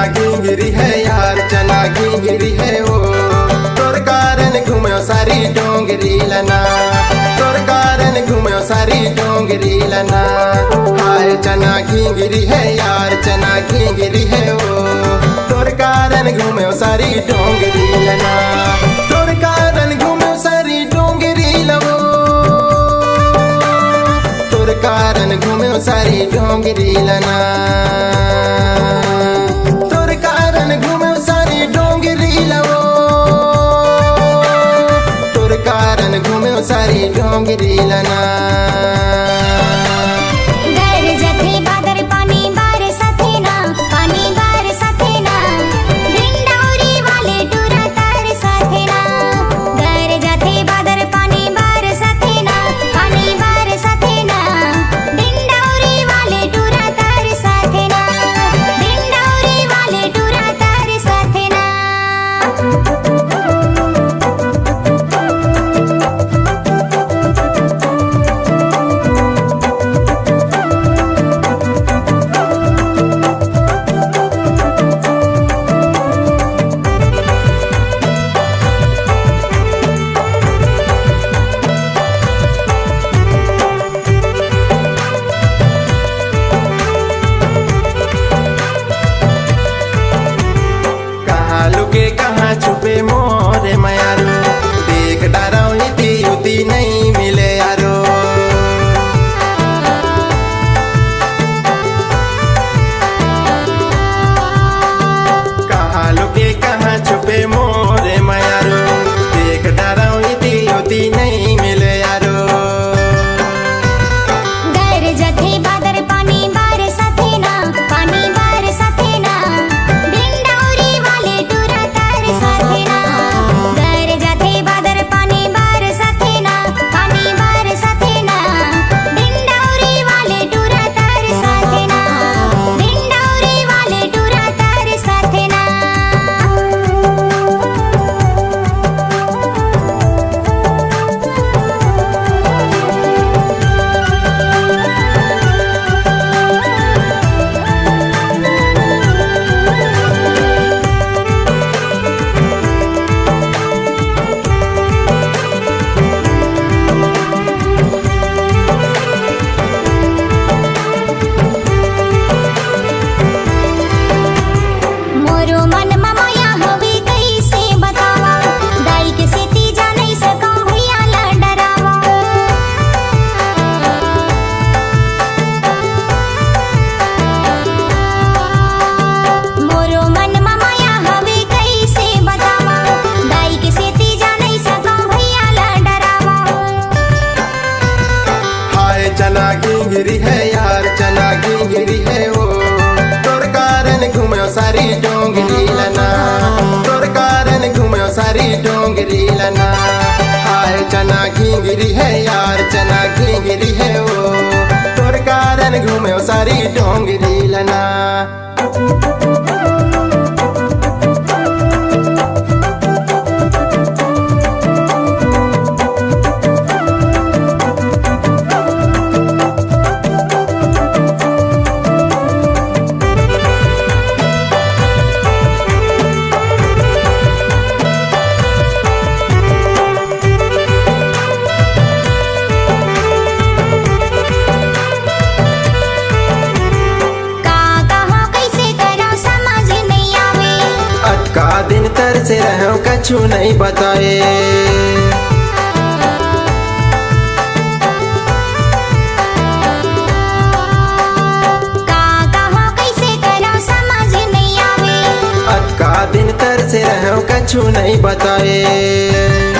घिंगरी है यार, चना घिंगरी है ओ। तोर कारण घूमो सारी डोंगरी लना, तोर कारण घूमो सारी डोंगरी लना। हाय चना घिंगरी है यार, चना घिंगरी है ओ। तोर कारण घूमो सारी डोंगरी लना, तोर कारण घूमो सारी डोंगरी लवो। तोर कारण घूमो सारी डोंगरी लना, तोर कारण घूमो सारी डोंगरी लवो। तोर कारण घूमो सारी डोंगरी लना। लुके कहाँ छुपे मोरे मयारो, देख डराओ इति उति नहीं मिले यारो। कहाँ लुके कहाँ छुपे मोरे मयारो, देख डराओ इति उति नहीं मिले यारो। गैर जथे बादर पानी बार सथे ना, पानी बार सथे ना। चना घिंगरी है यार, चना घिंगरी है ओ। तोर कारण घूमो सारी डोंगरी लना, तोर कारण घूमो सारी डोंगरी लना। हाय चना घिंगरी है यार, चना घिंगरी है ओ। तोर कारण घूमो सारी डोंगरी लना। का दिन तर से रहो कछु नहीं बताए। कैसे करो समझ नहीं आवे। का दिन तर से रहो कछु नहीं बताए।